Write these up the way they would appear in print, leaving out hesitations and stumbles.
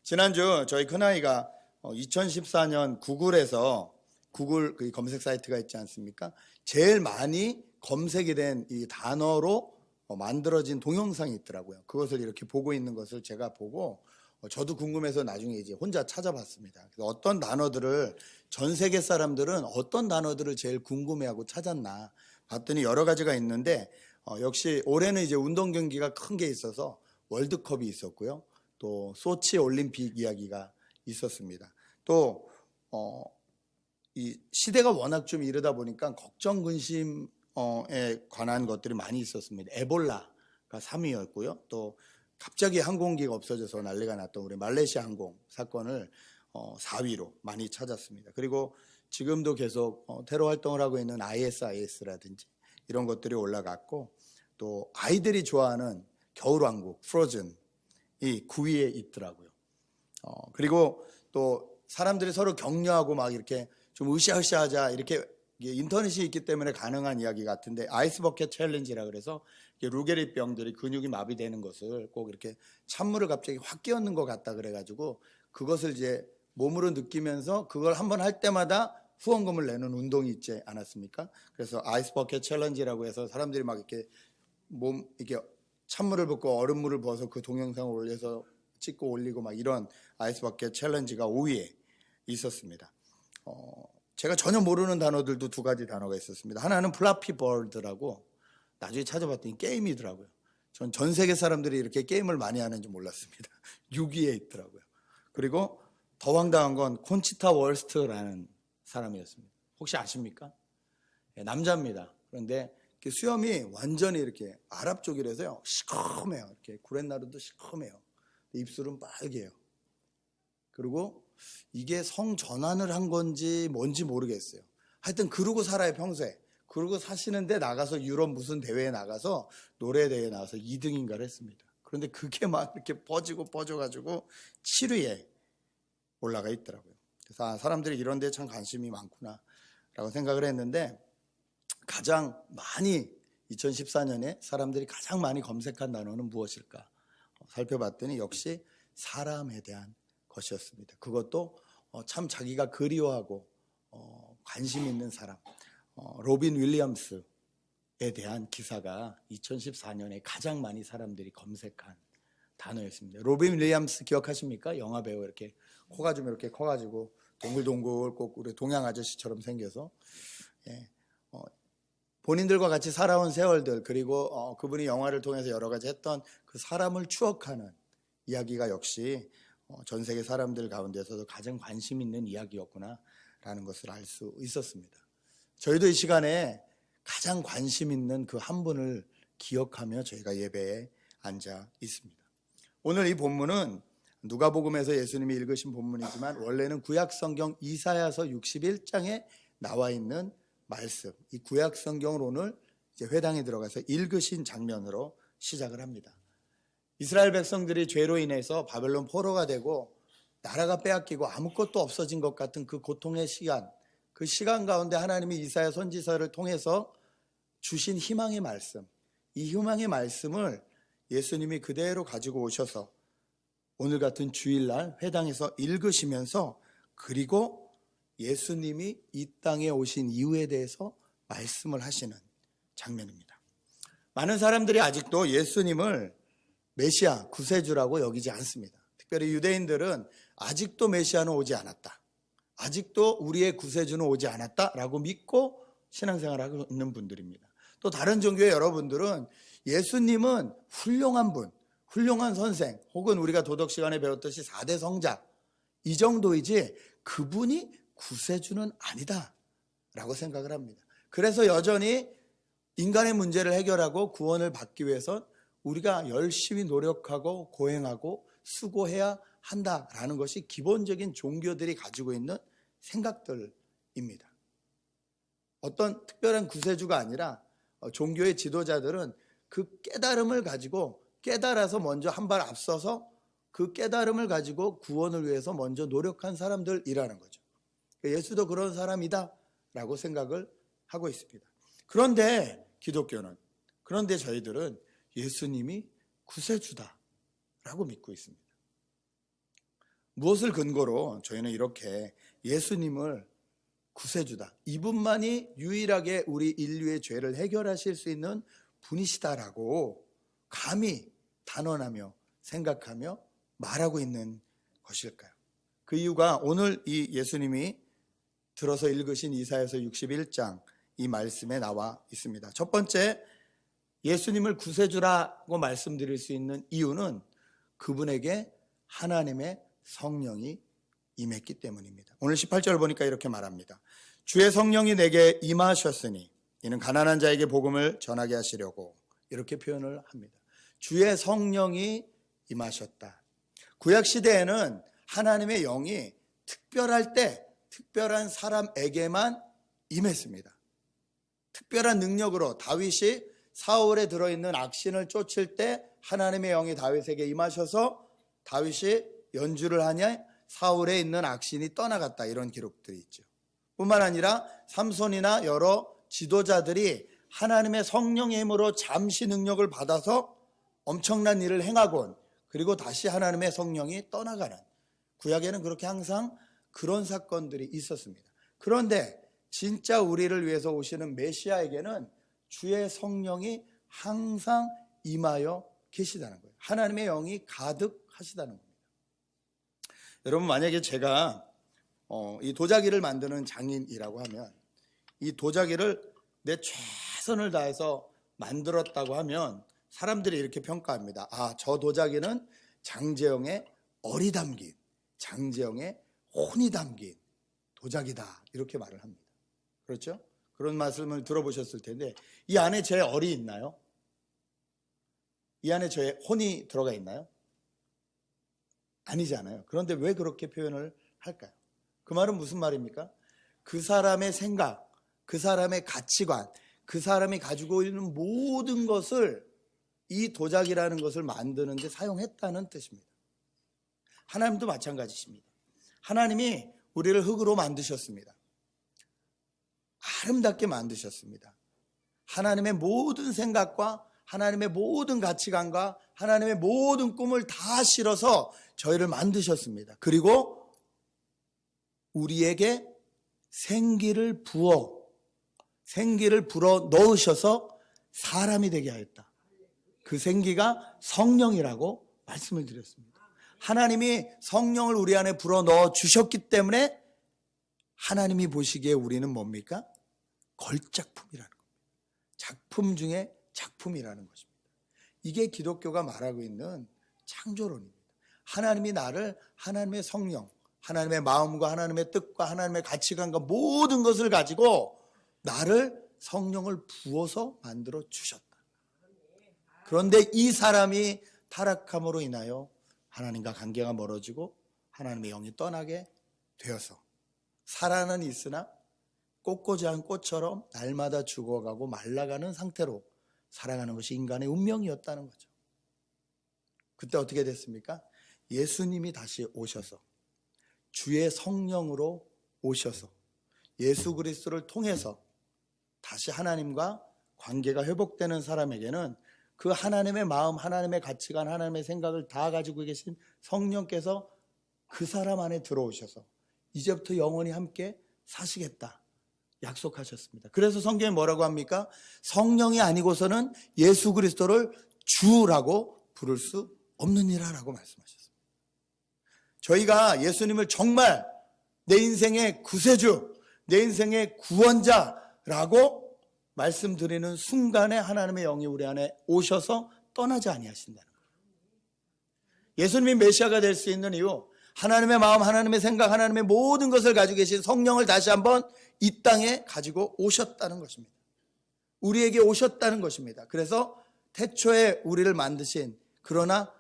지난주 저희 큰아이가 2014년 구글에서 구글 그 검색 사이트가 있지 않습니까? 제일 많이 검색이 된 이 단어로 만들어진 동영상이 있더라고요. 그것을 이렇게 보고 있는 것을 제가 보고 저도 궁금해서 나중에 이제 혼자 찾아봤습니다. 그래서 어떤 단어들을 전 세계 사람들은 어떤 단어들을 제일 궁금해하고 찾았나 봤더니 여러 가지가 있는데 역시 올해는 이제 운동 경기가 큰 게 있어서 월드컵이 있었고요. 또 소치 올림픽 이야기가 있었습니다. 또 이 시대가 워낙 좀 이르다 보니까 걱정 근심에 관한 것들이 많이 있었습니다. 에볼라가 3위였고요. 또 갑자기 항공기가 없어져서 난리가 났던 우리 말레이시아 항공 사건을 4위로 많이 찾았습니다. 그리고 지금도 계속 테러 활동을 하고 있는 ISIS라든지 이런 것들이 올라갔고, 또 아이들이 좋아하는 겨울왕국 프로즌 이 9위에 있더라고요. 그리고 또 사람들이 서로 격려하고 막 이렇게 좀 으쌰으쌰하자 이렇게 인터넷이 있기 때문에 가능한 이야기 같은데, 아이스버켓 챌린지라 그래서 루게리 병들이 근육이 마비되는 것을 꼭 이렇게 찬물을 갑자기 확 끼얹는 것 같다 그래가지고 그것을 이제 몸으로 느끼면서 그걸 한번 할 때마다 후원금을 내는 운동이 있지 않았습니까? 그래서 아이스버켓 챌린지라고 해서 사람들이 막 이렇게 이렇게 찬물을 붓고 얼음물을 부어서 그 동영상을 올려서 찍고 올리고 막 이런 아이스버켓 챌린지가 5위에 있었습니다. 제가 전혀 모르는 단어들도 두 가지 단어가 있었습니다. 하나는 플라피 버드라고 나중에 찾아봤더니 게임이더라고요. 전 세계 사람들이 이렇게 게임을 많이 하는지 몰랐습니다. 6위에 있더라고요. 그리고 더 황당한 건 콘치타 월스트라는 사람이었습니다. 혹시 아십니까? 남자입니다. 그런데 수염이 완전히 이렇게 아랍 쪽이라서요, 시커매요. 이렇게 구렛나루도 시커매요. 입술은 빨개요. 그리고 이게 성 전환을 한 건지 뭔지 모르겠어요. 하여튼 그러고 살아요, 평소에. 그러고 사시는데 나가서 유럽 무슨 대회에 나가서 노래 대회에 나가서 2등인가를 했습니다. 그런데 그게 막 이렇게 퍼져가지고 7위에 올라가 있더라고요. 그래서 사람들이 이런 데 참 관심이 많구나 라고 생각을 했는데, 가장 많이 2014년에 사람들이 가장 많이 검색한 단어는 무엇일까 살펴봤더니 역시 사람에 대한 것이었습니다. 그것도 참 자기가 그리워하고 관심 있는 사람, 로빈 윌리엄스에 대한 기사가 2014년에 가장 많이 사람들이 검색한 단어였습니다. 로빈 윌리엄스 기억하십니까? 영화 배우, 이렇게 코가 좀 이렇게 커가지고 동글동글 꼭 우리 동양 아저씨처럼 생겨서, 본인들과 같이 살아온 세월들, 그리고 그분이 영화를 통해서 여러 가지 했던 그 사람을 추억하는 이야기가 역시 전 세계 사람들 가운데서도 가장 관심 있는 이야기였구나라는 것을 알 수 있었습니다. 저희도 이 시간에 가장 관심 있는 그 한 분을 기억하며 저희가 예배에 앉아 있습니다. 오늘 이 본문은 누가복음에서 예수님이 읽으신 본문이지만 원래는 구약성경 이사야서 61장에 나와 있는 말씀, 이 구약 성경을 오늘 이제 회당에 들어가서 읽으신 장면으로 시작을 합니다. 이스라엘 백성들이 죄로 인해서 바벨론 포로가 되고 나라가 빼앗기고 아무것도 없어진 것 같은 그 고통의 시간, 그 시간 가운데 하나님이 이사야 선지서를 통해서 주신 희망의 말씀, 이 희망의 말씀을 예수님이 그대로 가지고 오셔서 오늘 같은 주일날 회당에서 읽으시면서, 그리고 예수님이 이 땅에 오신 이유에 대해서 말씀을 하시는 장면입니다. 많은 사람들이 아직도 예수님을 메시아, 구세주라고 여기지 않습니다. 특별히 유대인들은 아직도 메시아는 오지 않았다, 아직도 우리의 구세주는 오지 않았다라고 믿고 신앙생활을 하고 있는 분들입니다. 또 다른 종교의 여러분들은 예수님은 훌륭한 분, 훌륭한 선생, 혹은 우리가 도덕 시간에 배웠듯이 4대 성자, 이 정도이지 그분이 구세주는 아니다 라고 생각을 합니다. 그래서 여전히 인간의 문제를 해결하고 구원을 받기 위해서 우리가 열심히 노력하고 고행하고 수고해야 한다라는 것이 기본적인 종교들이 가지고 있는 생각들입니다. 어떤 특별한 구세주가 아니라 종교의 지도자들은 그 깨달음을 가지고 깨달아서 먼저 한 발 앞서서 그 깨달음을 가지고 구원을 위해서 먼저 노력한 사람들이라는 거죠. 예수도 그런 사람이다 라고 생각을 하고 있습니다. 그런데 기독교는, 그런데 저희들은 예수님이 구세주다 라고 믿고 있습니다. 무엇을 근거로 저희는 이렇게 예수님을 구세주다, 이분만이 유일하게 우리 인류의 죄를 해결하실 수 있는 분이시다라고 감히 단언하며 생각하며 말하고 있는 것일까요? 그 이유가 오늘 이 예수님이 들어서 읽으신 이사야서 61장 이 말씀에 나와 있습니다. 첫 번째, 예수님을 구세주라고 말씀드릴 수 있는 이유는 그분에게 하나님의 성령이 임했기 때문입니다. 오늘 18절 보니까 이렇게 말합니다. 주의 성령이 내게 임하셨으니 이는 가난한 자에게 복음을 전하게 하시려고, 이렇게 표현을 합니다. 주의 성령이 임하셨다. 구약 시대에는 하나님의 영이 특별할 때 특별한 사람에게만 임했습니다. 특별한 능력으로 다윗이 사울에 들어있는 악신을 쫓을 때 하나님의 영이 다윗에게 임하셔서 다윗이 연주를 하냐 사울에 있는 악신이 떠나갔다, 이런 기록들이 있죠. 뿐만 아니라 삼손이나 여러 지도자들이 하나님의 성령의 힘으로 잠시 능력을 받아서 엄청난 일을 행하곤 그리고 다시 하나님의 성령이 떠나가는, 구약에는 그렇게 항상 그런 사건들이 있었습니다. 그런데 진짜 우리를 위해서 오시는 메시아에게는 주의 성령이 항상 임하여 계시다는 거예요. 하나님의 영이 가득하시다는 겁니다. 여러분, 만약에 제가 이 도자기를 만드는 장인이라고 하면 이 도자기를 내 최선을 다해서 만들었다고 하면 사람들이 이렇게 평가합니다. 아, 저 도자기는 장제영의 얼이 담긴, 장제영의 혼이 담긴 도자기다, 이렇게 말을 합니다. 그렇죠? 그런 말씀을 들어보셨을 텐데, 이 안에 제 얼이 있나요? 이 안에 저의 혼이 들어가 있나요? 아니잖아요. 그런데 왜 그렇게 표현을 할까요? 그 말은 무슨 말입니까? 그 사람의 생각, 그 사람의 가치관, 그 사람이 가지고 있는 모든 것을 이 도자기라는 것을 만드는 데 사용했다는 뜻입니다. 하나님도 마찬가지십니다. 하나님이 우리를 흙으로 만드셨습니다. 아름답게 만드셨습니다. 하나님의 모든 생각과 하나님의 모든 가치관과 하나님의 모든 꿈을 다 실어서 저희를 만드셨습니다. 그리고 우리에게 생기를 불어 넣으셔서 사람이 되게 하였다. 그 생기가 성령이라고 말씀을 드렸습니다. 하나님이 성령을 우리 안에 불어 넣어 주셨기 때문에 하나님이 보시기에 우리는 뭡니까? 걸작품이라는 겁니다. 작품 중에 작품이라는 것입니다. 이게 기독교가 말하고 있는 창조론입니다. 하나님이 나를 하나님의 성령, 하나님의 마음과 하나님의 뜻과 하나님의 가치관과 모든 것을 가지고 나를 성령을 부어서 만들어 주셨다. 그런데 이 사람이 타락함으로 인하여 하나님과 관계가 멀어지고 하나님의 영이 떠나게 되어서 살아는 있으나 꽃꽂이한 꽃처럼 날마다 죽어가고 말라가는 상태로 살아가는 것이 인간의 운명이었다는 거죠. 그때 어떻게 됐습니까? 예수님이 다시 오셔서 주의 성령으로 오셔서 예수 그리스도를 통해서 다시 하나님과 관계가 회복되는 사람에게는 그 하나님의 마음, 하나님의 가치관, 하나님의 생각을 다 가지고 계신 성령께서 그 사람 안에 들어오셔서 이제부터 영원히 함께 사시겠다 약속하셨습니다. 그래서 성경에 뭐라고 합니까? 성령이 아니고서는 예수 그리스도를 주라고 부를 수 없느니라라고 말씀하셨습니다. 저희가 예수님을 정말 내 인생의 구세주, 내 인생의 구원자라고 말씀드리는 순간에 하나님의 영이 우리 안에 오셔서 떠나지 아니하신다는 거예요. 예수님이 메시아가 될 수 있는 이유, 하나님의 마음, 하나님의 생각, 하나님의 모든 것을 가지고 계신 성령을 다시 한번 이 땅에 가지고 오셨다는 것입니다. 우리에게 오셨다는 것입니다. 그래서 태초에 우리를 만드신, 그러나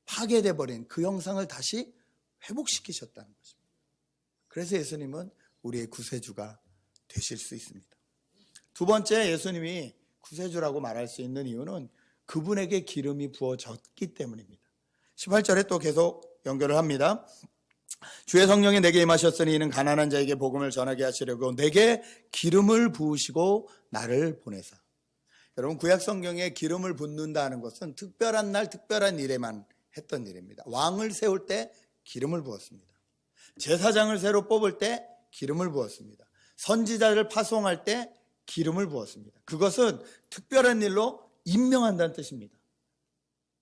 파괴돼 버린 그 형상을 다시 회복시키셨다는 것입니다. 그래서 예수님은 우리의 구세주가 되실 수 있습니다. 두 번째, 예수님이 구세주라고 말할 수 있는 이유는 그분에게 기름이 부어졌기 때문입니다. 18절에 또 계속 연결을 합니다. 주의 성령이 내게 임하셨으니 이는 가난한 자에게 복음을 전하게 하시려고 내게 기름을 부으시고 나를 보내사. 여러분, 구약 성경에 기름을 붓는다는 것은 특별한 날 특별한 일에만 했던 일입니다. 왕을 세울 때 기름을 부었습니다. 제사장을 새로 뽑을 때 기름을 부었습니다. 선지자를 파송할 때 기름을 부었습니다. 그것은 특별한 일로 임명한다는 뜻입니다.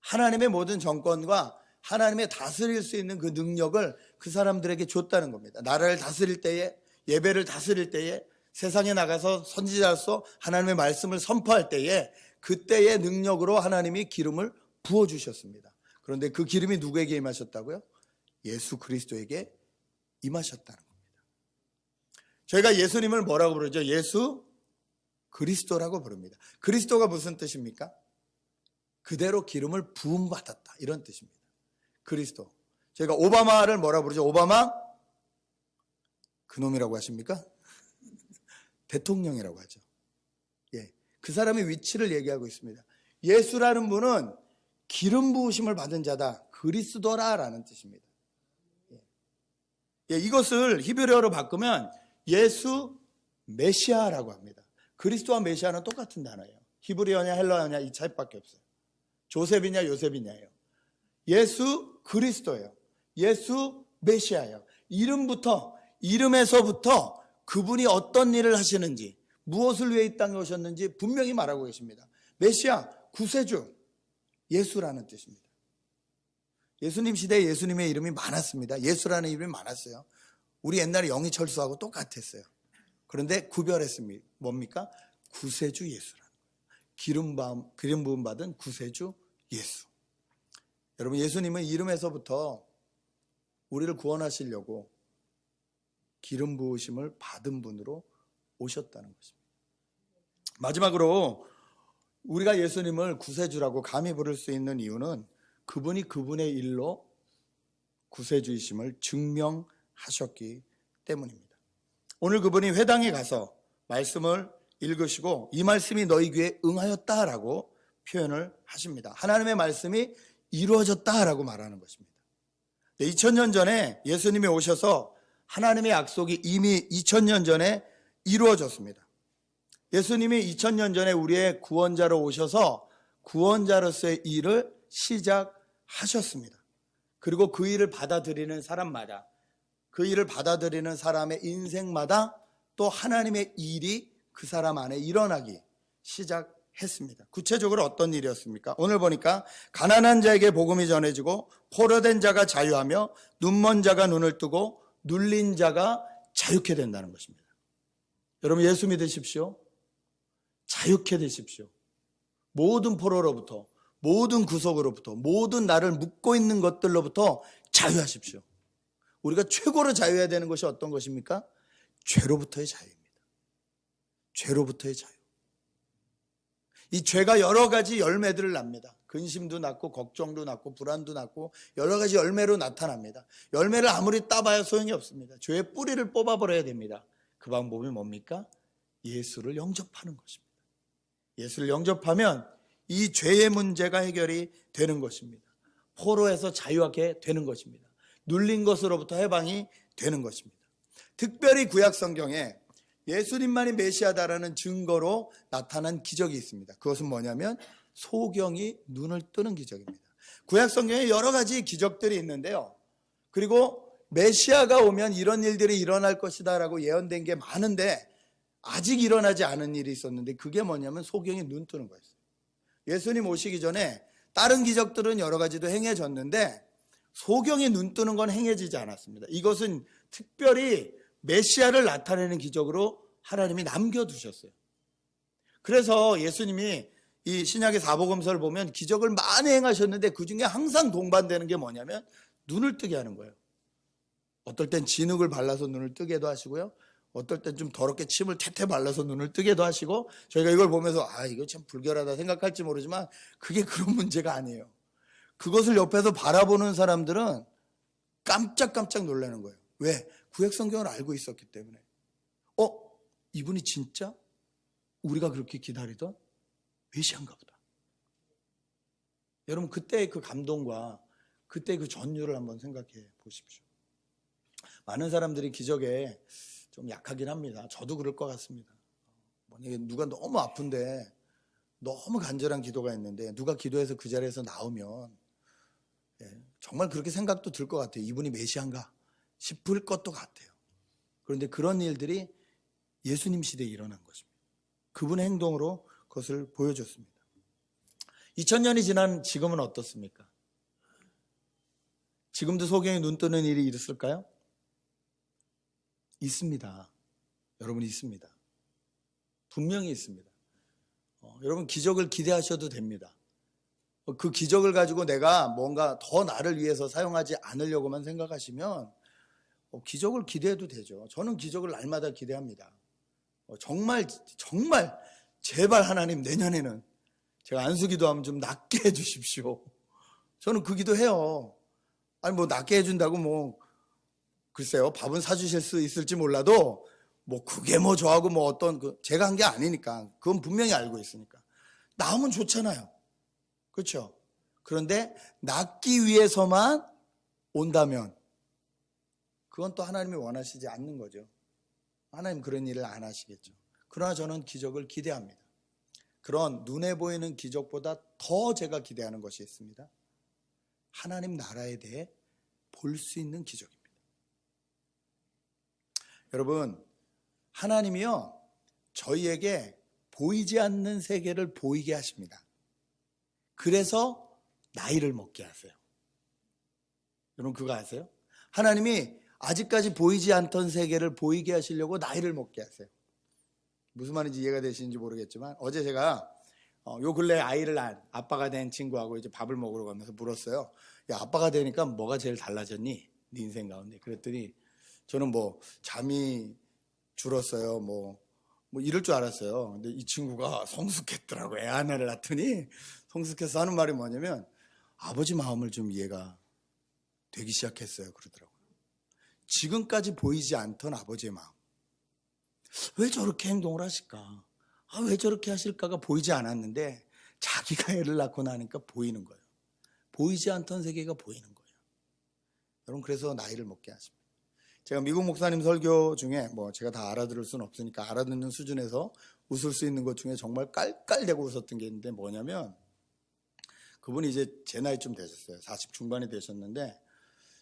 하나님의 모든 정권과 하나님의 다스릴 수 있는 그 능력을 그 사람들에게 줬다는 겁니다. 나라를 다스릴 때에, 예배를 다스릴 때에, 세상에 나가서 선지자로서 하나님의 말씀을 선포할 때에, 그때의 능력으로 하나님이 기름을 부어주셨습니다. 그런데 그 기름이 누구에게 임하셨다고요? 예수 그리스도에게 임하셨다는 겁니다. 저희가 예수님을 뭐라고 부르죠? 예수 그리스도라고 부릅니다. 그리스도가 무슨 뜻입니까? 그대로 기름을 부음받았다, 이런 뜻입니다. 그리스도. 저희가 오바마를 뭐라고 부르죠? 오바마? 그놈이라고 하십니까? 대통령이라고 하죠. 예, 그 사람의 위치를 얘기하고 있습니다. 예수라는 분은 기름 부으심을 받은 자다, 그리스도라라는 뜻입니다. 예, 이것을 히브리어로 바꾸면 예수 메시아라고 합니다. 그리스도와 메시아는 똑같은 단어예요. 히브리어냐 헬라어냐 이 차이밖에 없어요. 조셉이냐 요셉이냐예요. 예수 그리스도예요. 예수 메시아예요. 이름에서부터 그분이 어떤 일을 하시는지, 무엇을 위해 이 땅에 오셨는지 분명히 말하고 계십니다. 메시아, 구세주, 예수라는 뜻입니다. 예수님 시대에 예수님의 이름이 많았습니다. 예수라는 이름이 많았어요. 우리 옛날에 영희철수하고 똑같았어요. 그런데 구별했습니다. 뭡니까? 구세주 예수라는 거예요. 기름 부음 받은 구세주 예수. 여러분, 예수님은 이름에서부터 우리를 구원하시려고 기름 부으심을 받은 분으로 오셨다는 것입니다. 마지막으로 우리가 예수님을 구세주라고 감히 부를 수 있는 이유는 그분이 그분의 일로 구세주이심을 증명하셨기 때문입니다. 오늘 그분이 회당에 가서 말씀을 읽으시고 이 말씀이 너희 귀에 응하였다라고 표현을 하십니다. 하나님의 말씀이 이루어졌다라고 말하는 것입니다. 2000년 전에 예수님이 오셔서 하나님의 약속이 이미 2000년 전에 이루어졌습니다. 예수님이 2000년 전에 우리의 구원자로 오셔서 구원자로서의 일을 시작하셨습니다. 그리고 그 일을 받아들이는 사람마다, 그 일을 받아들이는 사람의 인생마다 또 하나님의 일이 그 사람 안에 일어나기 시작했습니다. 구체적으로 어떤 일이었습니까? 오늘 보니까 가난한 자에게 복음이 전해지고 포로된 자가 자유하며 눈먼 자가 눈을 뜨고 눌린 자가 자유케 된다는 것입니다. 여러분, 예수 믿으십시오. 자유케 되십시오. 모든 포로로부터, 모든 구속으로부터, 모든 나를 묶고 있는 것들로부터 자유하십시오. 우리가 최고로 자유해야 되는 것이 어떤 것입니까? 죄로부터의 자유입니다. 죄로부터의 자유. 이 죄가 여러 가지 열매들을 납니다. 근심도 낳고 걱정도 낳고 불안도 낳고 여러 가지 열매로 나타납니다. 열매를 아무리 따봐야 소용이 없습니다. 죄의 뿌리를 뽑아버려야 됩니다. 그 방법이 뭡니까? 예수를 영접하는 것입니다. 예수를 영접하면 이 죄의 문제가 해결이 되는 것입니다. 포로에서 자유하게 되는 것입니다. 눌린 것으로부터 해방이 되는 것입니다. 특별히 구약 성경에 예수님만이 메시아다라는 증거로 나타난 기적이 있습니다. 그것은 뭐냐면 소경이 눈을 뜨는 기적입니다. 구약 성경에 여러 가지 기적들이 있는데요. 그리고 메시아가 오면 이런 일들이 일어날 것이다 라고 예언된 게 많은데 아직 일어나지 않은 일이 있었는데 그게 뭐냐면 소경이 눈 뜨는 거였어요. 예수님 오시기 전에 다른 기적들은 여러 가지도 행해졌는데 소경이 눈 뜨는 건 행해지지 않았습니다. 이것은 특별히 메시아를 나타내는 기적으로 하나님이 남겨두셨어요. 그래서 예수님이 이 신약의 사복음서를 보면 기적을 많이 행하셨는데 그 중에 항상 동반되는 게 뭐냐면 눈을 뜨게 하는 거예요. 어떨 땐 진흙을 발라서 눈을 뜨게도 하시고요. 어떨 땐 좀 더럽게 침을 태태 발라서 눈을 뜨게도 하시고 저희가 이걸 보면서 이거 참 불결하다 생각할지 모르지만 그게 그런 문제가 아니에요. 그것을 옆에서 바라보는 사람들은 깜짝깜짝 놀라는 거예요. 왜? 구약 성경을 알고 있었기 때문에. 이분이 진짜 우리가 그렇게 기다리던 메시아인가 보다. 여러분, 그때의 그 감동과 그때의 그 전율을 한번 생각해 보십시오. 많은 사람들이 기적에 좀 약하긴 합니다. 저도 그럴 것 같습니다. 만약에 누가 너무 아픈데 너무 간절한 기도가 있는데 누가 기도해서 그 자리에서 나오면 정말 그렇게 생각도 들 것 같아요. 이분이 메시아인가 싶을 것도 같아요. 그런데 그런 일들이 예수님 시대에 일어난 것입니다. 그분의 행동으로 그것을 보여줬습니다. 2000년이 지난 지금은 어떻습니까? 지금도 소경이 눈 뜨는 일이 있을까요? 있습니다. 여러분, 있습니다. 분명히 있습니다. 여러분, 기적을 기대하셔도 됩니다. 그 기적을 가지고 내가 뭔가 더 나를 위해서 사용하지 않으려고만 생각하시면 기적을 기대해도 되죠. 저는 기적을 날마다 기대합니다. 정말 제발 하나님 내년에는 제가 안수기도하면 좀 낫게 해주십시오. 저는 그 기도해요. 아니 뭐 낫게 해준다고 뭐 글쎄요, 밥은 사주실 수 있을지 몰라도 뭐 그게 뭐 저하고 뭐 어떤 제가 한 게 아니니까 그건 분명히 알고 있으니까 나으면 좋잖아요. 그렇죠? 그런데 낫기 위해서만 온다면 그건 또 하나님이 원하시지 않는 거죠. 하나님 그런 일을 안 하시겠죠. 그러나 저는 기적을 기대합니다. 그런 눈에 보이는 기적보다 더 제가 기대하는 것이 있습니다. 하나님 나라에 대해 볼 수 있는 기적입니다. 여러분, 하나님이요 저희에게 보이지 않는 세계를 보이게 하십니다. 그래서 나이를 먹게 하세요. 여러분 그거 아세요? 하나님이 아직까지 보이지 않던 세계를 보이게 하시려고 나이를 먹게 하세요. 무슨 말인지 이해가 되시는지 모르겠지만 어제 제가 요 근래 아이를 낳은 아빠가 된 친구하고 이제 밥을 먹으러 가면서 물었어요. 야, 아빠가 되니까 뭐가 제일 달라졌니? 네 인생 가운데. 그랬더니 저는 뭐 잠이 줄었어요. 뭐 이럴 줄 알았어요. 근데 이 친구가 성숙했더라고요. 애 하나를 낳더니 성숙해서 하는 말이 뭐냐면 아버지 마음을 좀 이해가 되기 시작했어요. 그러더라고요. 지금까지 보이지 않던 아버지의 마음. 왜 저렇게 행동을 하실까? 왜 저렇게 하실까가 보이지 않았는데 자기가 애를 낳고 나니까 보이는 거예요. 보이지 않던 세계가 보이는 거예요. 여러분 그래서 나이를 먹게 하십니다. 제가 미국 목사님 설교 중에 뭐 제가 다 알아들을 수는 없으니까 알아듣는 수준에서 웃을 수 있는 것 중에 정말 깔깔대고 웃었던 게 있는데 뭐냐면 그분이 이제 제 나이쯤 되셨어요. 40 중반이 되셨는데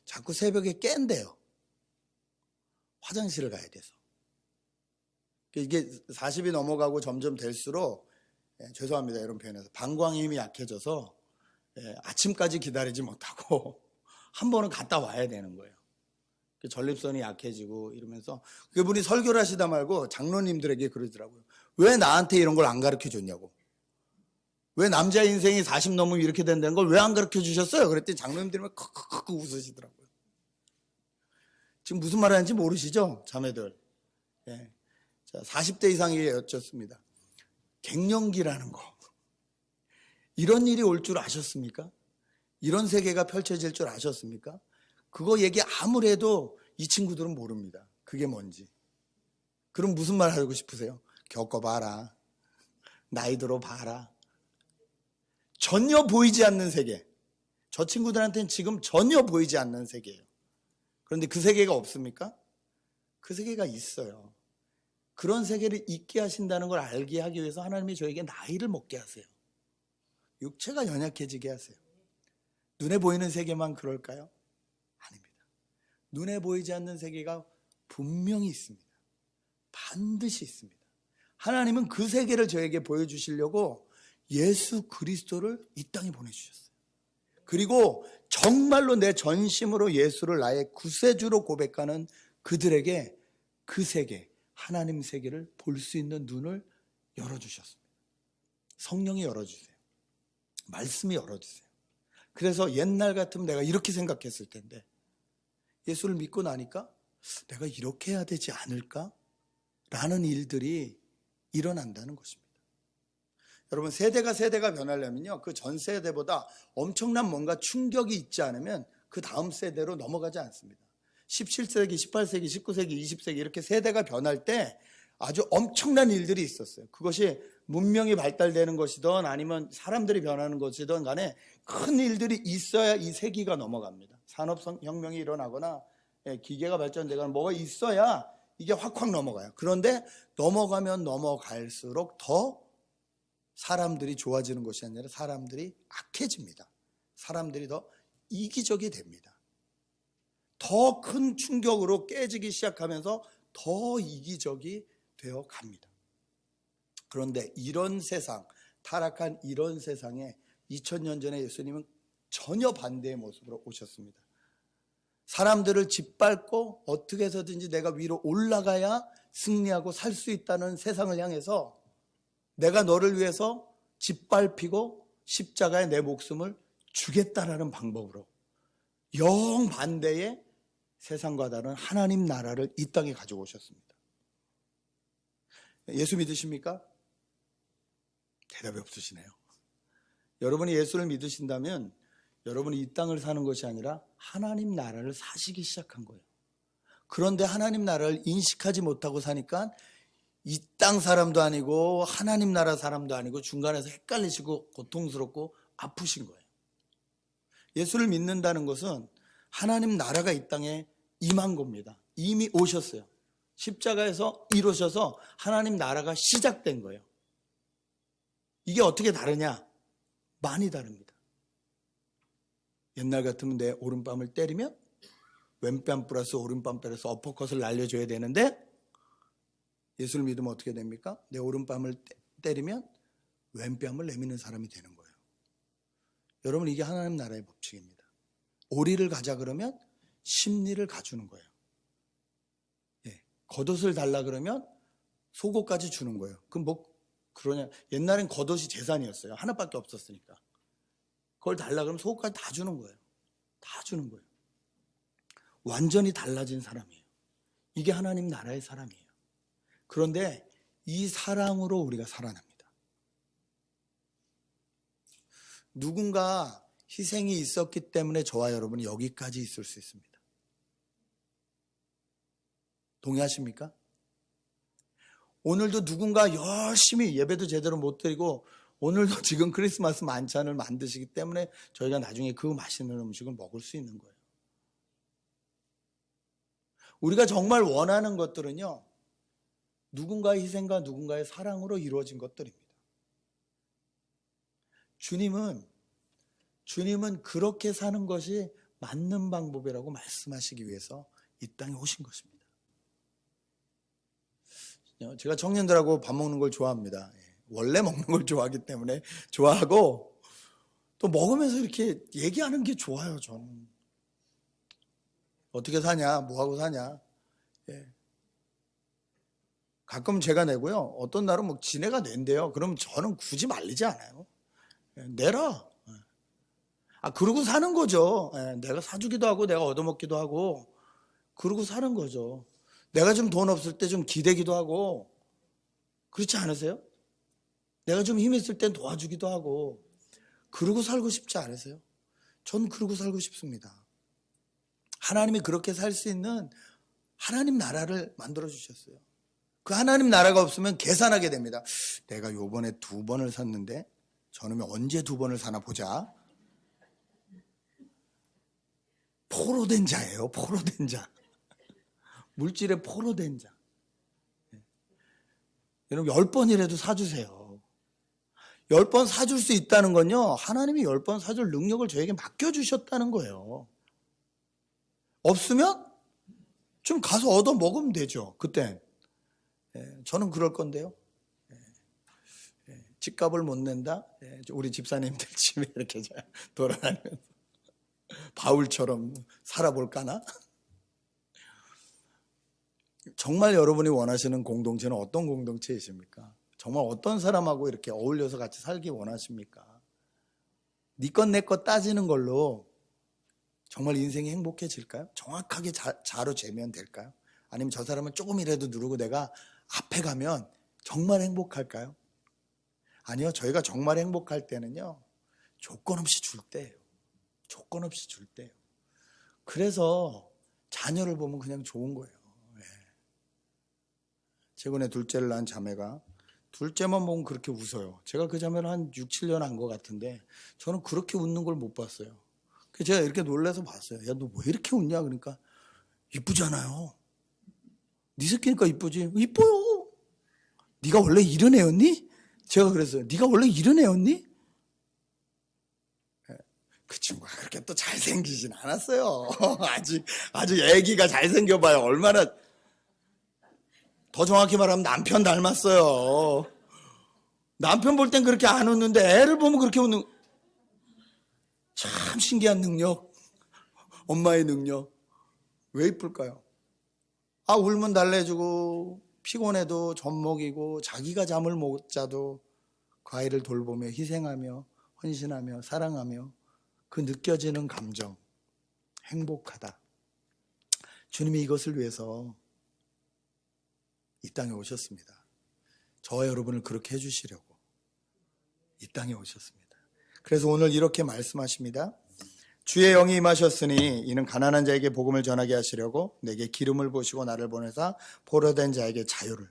자꾸 새벽에 깬대요. 화장실을 가야 돼서. 이게 40이 넘어가고 점점 될수록 죄송합니다 이런 표현에서 방광의 힘이 약해져서 아침까지 기다리지 못하고 한 번은 갔다 와야 되는 거예요. 전립선이 약해지고 이러면서 그분이 설교를 하시다 말고 장로님들에게 그러더라고요. 왜 나한테 이런 걸 안 가르쳐 줬냐고. 왜 남자 인생이 40 넘으면 이렇게 된다는 걸 왜 안 가르쳐 주셨어요? 그랬더니 장로님들이 막 크크크 웃으시더라고요. 지금 무슨 말 하는지 모르시죠? 자매들. 예. 자, 40대 이상에게 여쭙습니다. 갱년기라는 거. 이런 일이 올 줄 아셨습니까? 이런 세계가 펼쳐질 줄 아셨습니까? 그거 얘기 아무리 해도 이 친구들은 모릅니다. 그게 뭔지. 그럼 무슨 말 하고 싶으세요? 겪어봐라. 나이 들어봐라. 전혀 보이지 않는 세계. 저 친구들한테는 지금 전혀 보이지 않는 세계예요. 그런데 그 세계가 없습니까? 그 세계가 있어요. 그런 세계를 있게 하신다는 걸 알게 하기 위해서 하나님이 저에게 나이를 먹게 하세요. 육체가 연약해지게 하세요. 눈에 보이는 세계만 그럴까요? 아닙니다. 눈에 보이지 않는 세계가 분명히 있습니다. 반드시 있습니다. 하나님은 그 세계를 저에게 보여주시려고 예수 그리스도를 이 땅에 보내주셨어요. 그리고 정말로 내 전심으로 예수를 나의 구세주로 고백하는 그들에게 그 세계, 하나님 세계를 볼 수 있는 눈을 열어주셨습니다. 성령이 열어주세요. 말씀이 열어주세요. 그래서 옛날 같으면 내가 이렇게 생각했을 텐데 예수를 믿고 나니까 내가 이렇게 해야 되지 않을까? 라는 일들이 일어난다는 것입니다. 여러분 세대가 변하려면요 그 전 세대보다 엄청난 뭔가 충격이 있지 않으면 그 다음 세대로 넘어가지 않습니다. 17세기, 18세기, 19세기, 20세기 이렇게 세대가 변할 때 아주 엄청난 일들이 있었어요. 그것이 문명이 발달되는 것이든 아니면 사람들이 변하는 것이든 간에 큰 일들이 있어야 이 세기가 넘어갑니다. 산업혁명이 일어나거나 기계가 발전되거나 뭐가 있어야 이게 확확 넘어가요. 그런데 넘어가면 넘어갈수록 더 사람들이 좋아지는 것이 아니라 사람들이 악해집니다. 사람들이 더 이기적이 됩니다. 더 큰 충격으로 깨지기 시작하면서 더 이기적이 되어 갑니다. 그런데 이런 세상, 타락한 이런 세상에 2000년 전에 예수님은 전혀 반대의 모습으로 오셨습니다. 사람들을 짓밟고 어떻게 해서든지 내가 위로 올라가야 승리하고 살 수 있다는 세상을 향해서 내가 너를 위해서 짓밟히고 십자가에 내 목숨을 주겠다라는 방법으로 영반대의 세상과 다른 하나님 나라를 이 땅에 가지고 오셨습니다. 예수 믿으십니까? 대답이 없으시네요. 여러분이 예수를 믿으신다면 여러분이 이 땅을 사는 것이 아니라 하나님 나라를 사시기 시작한 거예요. 그런데 하나님 나라를 인식하지 못하고 사니까 이 땅 사람도 아니고 하나님 나라 사람도 아니고 중간에서 헷갈리시고 고통스럽고 아프신 거예요. 예수를 믿는다는 것은 하나님 나라가 이 땅에 임한 겁니다. 이미 오셨어요. 십자가에서 이루셔서 하나님 나라가 시작된 거예요. 이게 어떻게 다르냐? 많이 다릅니다. 옛날 같으면 내 오른뺨을 때리면 왼뺨 플러스 오른뺨 플러스 어퍼컷을 날려줘야 되는데 예수를 믿으면 어떻게 됩니까? 내 오른뺨을 때리면 왼뺨을 내미는 사람이 되는 거예요. 여러분, 이게 하나님 나라의 법칙입니다. 오리를 가자 그러면 심리를 가주는 거예요. 겉옷을 달라 그러면 속옷까지 주는 거예요. 그럼 뭐 그러냐? 옛날엔 겉옷이 재산이었어요. 하나밖에 없었으니까. 그걸 달라 그러면 속옷까지 다 주는 거예요. 다 주는 거예요. 완전히 달라진 사람이에요. 이게 하나님 나라의 사람이에요. 그런데 이 사랑으로 우리가 살아납니다. 누군가 희생이 있었기 때문에 저와 여러분이 여기까지 있을 수 있습니다. 동의하십니까? 오늘도 누군가 열심히 예배도 제대로 못 드리고 오늘도 지금 크리스마스 만찬을 만드시기 때문에 저희가 나중에 그 맛있는 음식을 먹을 수 있는 거예요. 우리가 정말 원하는 것들은요, 누군가의 희생과 누군가의 사랑으로 이루어진 것들입니다. 주님은 그렇게 사는 것이 맞는 방법이라고 말씀하시기 위해서 이 땅에 오신 것입니다. 제가 청년들하고 밥 먹는 걸 좋아합니다. 원래 먹는 걸 좋아하기 때문에 좋아하고 또 먹으면서 이렇게 얘기하는 게 좋아요. 저는 어떻게 사냐, 뭐하고 사냐. 가끔 제가 내고요. 어떤 날은 뭐 지네가 낸대요. 그럼 저는 굳이 말리지 않아요. 내라. 그러고 사는 거죠. 내가 사주기도 하고 내가 얻어먹기도 하고 그러고 사는 거죠. 내가 좀 돈 없을 때 좀 기대기도 하고 그렇지 않으세요? 내가 좀 힘 있을 땐 도와주기도 하고 그러고 살고 싶지 않으세요? 전 그러고 살고 싶습니다. 하나님이 그렇게 살 수 있는 하나님 나라를 만들어 주셨어요. 그 하나님 나라가 없으면 계산하게 됩니다. 내가 요번에 2번을 샀는데 저놈이 언제 2번을 사나 보자. 포로된 자예요. 포로된 자. 물질에 포로된 자. 여러분 10번이라도 사주세요. 10번 사줄 수 있다는 건요, 하나님이 10번 사줄 능력을 저에게 맡겨주셨다는 거예요. 없으면 좀 가서 얻어 먹으면 되죠. 그때 저는 그럴 건데요. 집값을 못 낸다. 우리 집사님들 집에 이렇게 돌아다니면서 바울처럼 살아볼까나? 정말 여러분이 원하시는 공동체는 어떤 공동체이십니까? 정말 어떤 사람하고 이렇게 어울려서 같이 살기 원하십니까? 네 것 내 것 따지는 걸로 정말 인생이 행복해질까요? 정확하게 자로 재면 될까요? 아니면 저 사람은 조금이라도 누르고 내가 앞에 가면 정말 행복할까요? 아니요. 저희가 정말 행복할 때는요, 조건 없이 줄 때예요. 조건 없이 줄 때예요. 그래서 자녀를 보면 그냥 좋은 거예요. 최근에 둘째를 낳은 자매가 둘째만 보면 그렇게 웃어요. 제가 그 자매를 한 6, 7년 한 것 같은데 저는 그렇게 웃는 걸 못 봤어요. 그래서 제가 이렇게 놀라서 봤어요. 야, 너 왜 이렇게 웃냐? 그러니까 이쁘잖아요. 네 새끼니까 이쁘지. 이뻐요. 네가 원래 이런 애였니? 제가 그랬어요. 네가 원래 이런 애였니? 그 친구가 그렇게 또 잘생기진 않았어요. 아주 애기가 잘생겨봐요. 얼마나, 더 정확히 말하면 남편 닮았어요. 남편 볼 땐 그렇게 안 웃는데 애를 보면 그렇게 웃는, 참 신기한 능력. 엄마의 능력. 왜 이쁠까요? 울면 달래주고 피곤해도 젖 먹이고 자기가 잠을 못 자도 그 아이를 돌보며 희생하며 헌신하며 사랑하며 그 느껴지는 감정, 행복하다. 주님이 이것을 위해서 이 땅에 오셨습니다. 저와 여러분을 그렇게 해주시려고 이 땅에 오셨습니다. 그래서 오늘 이렇게 말씀하십니다. 주의 영이 임하셨으니 이는 가난한 자에게 복음을 전하게 하시려고 내게 기름을 부으시고 나를 보내사 포로된 자에게 자유를,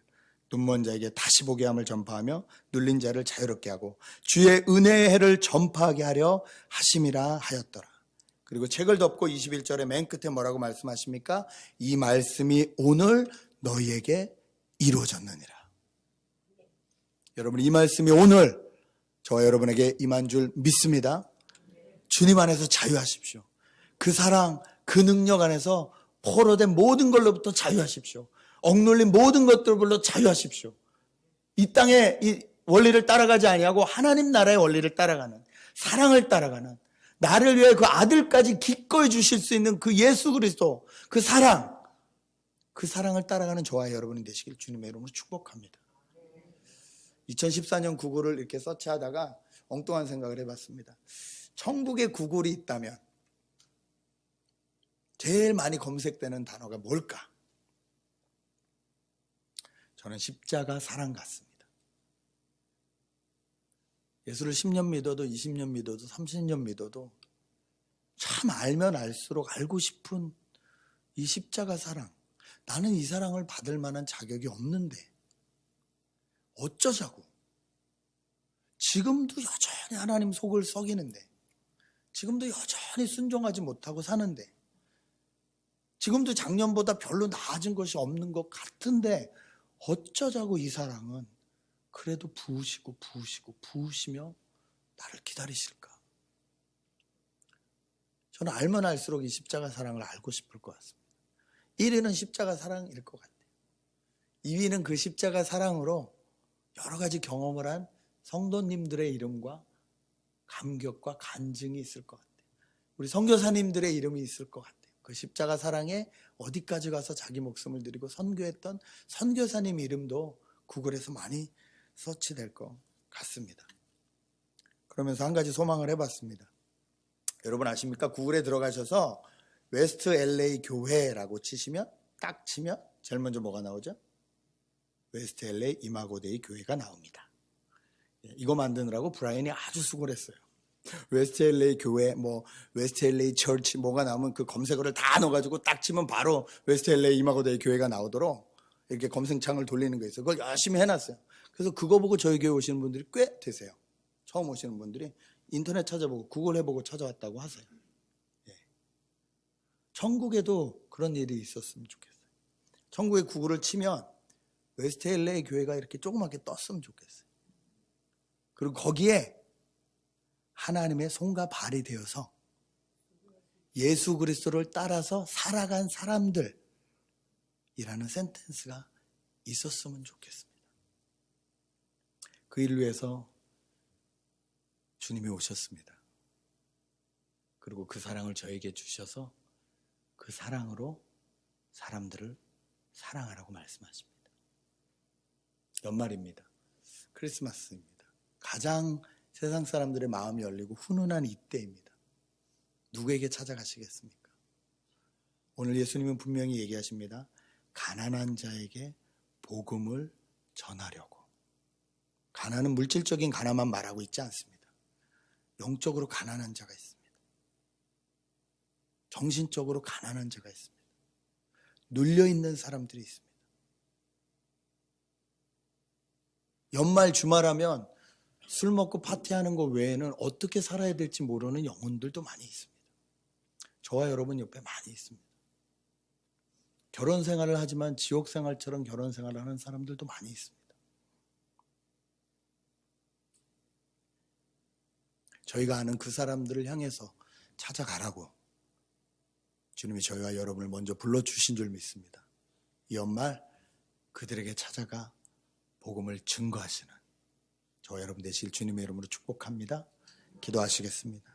눈먼 자에게 다시 보게 함을 전파하며 눌린 자를 자유롭게 하고 주의 은혜의 해를 전파하게 하려 하심이라 하였더라. 그리고 책을 덮고 21절에 맨 끝에 뭐라고 말씀하십니까? 이 말씀이 오늘 너희에게 이루어졌느니라. 여러분, 이 말씀이 오늘 저와 여러분에게 임한 줄 믿습니다. 주님 안에서 자유하십시오. 그 사랑, 그 능력 안에서 포로된 모든 걸로부터 자유하십시오. 억눌린 모든 것들로 자유하십시오. 이 땅의 이 원리를 따라가지 아니하고 하나님 나라의 원리를 따라가는, 사랑을 따라가는, 나를 위해 그 아들까지 기꺼이 주실 수 있는 그 예수 그리스도, 그 사랑, 그 사랑을 따라가는 저와 여러분이 되시길 주님의 이름으로 축복합니다. 2014년 구글을 이렇게 서치하다가 엉뚱한 생각을 해봤습니다. 천국에 구글이 있다면 제일 많이 검색되는 단어가 뭘까? 저는 십자가 사랑 같습니다. 예수를 10년 믿어도 20년 믿어도 30년 믿어도 참 알면 알수록 알고 싶은 이 십자가 사랑. 나는 이 사랑을 받을 만한 자격이 없는데 어쩌자고. 지금도 여전히 하나님 속을 썩이는데, 지금도 여전히 순종하지 못하고 사는데, 지금도 작년보다 별로 나아진 것이 없는 것 같은데 어쩌자고 이 사랑은 그래도 부으시며 나를 기다리실까? 저는 알면 알수록 이 십자가 사랑을 알고 싶을 것 같습니다. 1위는 십자가 사랑일 것 같아요. 2위는 그 십자가 사랑으로 여러 가지 경험을 한 성도님들의 이름과 감격과 간증이 있을 것 같아요. 우리 선교사님들의 이름이 있을 것 같아요. 그 십자가 사랑에 어디까지 가서 자기 목숨을 드리고 선교했던 선교사님 이름도 구글에서 많이 서치될 것 같습니다. 그러면서 한 가지 소망을 해봤습니다. 여러분 아십니까? 구글에 들어가셔서 웨스트 LA 교회라고 치시면, 딱 치면 제일 먼저 뭐가 나오죠? 웨스트 LA 이마고데이 교회가 나옵니다. 이거 만드느라고 브라이언이 아주 수고를 했어요. 웨스트 LA 교회, 웨스트 LA 처치 뭐가 나오면 그 검색어를 다 넣어가지고 딱 치면 바로 웨스트 LA 이마고데이 교회가 나오도록 이렇게 검색창을 돌리는 거 있어요. 그걸 열심히 해놨어요. 그래서 그거 보고 저희 교회 오시는 분들이 꽤 되세요. 처음 오시는 분들이 인터넷 찾아보고 구글 해보고 찾아왔다고 하세요. 천국에도 그런 일이 있었으면 좋겠어요. 천국에 구글을 치면 웨스트 LA 교회가 이렇게 조그맣게 떴으면 좋겠어요. 그리고 거기에 하나님의 손과 발이 되어서 예수 그리스도를 따라서 살아간 사람들이라는 센텐스가 있었으면 좋겠습니다. 그 일을 위해서 주님이 오셨습니다. 그리고 그 사랑을 저에게 주셔서 그 사랑으로 사람들을 사랑하라고 말씀하십니다. 연말입니다. 크리스마스입니다. 가장 세상 사람들의 마음이 열리고 훈훈한 이때입니다. 누구에게 찾아가시겠습니까? 오늘 예수님은 분명히 얘기하십니다. 가난한 자에게 복음을 전하려고. 가난은 물질적인 가난만 말하고 있지 않습니다. 영적으로 가난한 자가 있습니다. 정신적으로 가난한 자가 있습니다. 눌려있는 사람들이 있습니다. 연말 주말하면 술 먹고 파티하는 것 외에는 어떻게 살아야 될지 모르는 영혼들도 많이 있습니다. 저와 여러분 옆에 많이 있습니다. 결혼 생활을 하지만 지옥 생활처럼 결혼 생활을 하는 사람들도 많이 있습니다. 저희가 아는 그 사람들을 향해서 찾아가라고 주님이 저희와 여러분을 먼저 불러주신 줄 믿습니다. 이 연말 그들에게 찾아가 복음을 증거하시는 저와 여러분 되실 주님의 이름으로 축복합니다. 기도하시겠습니다.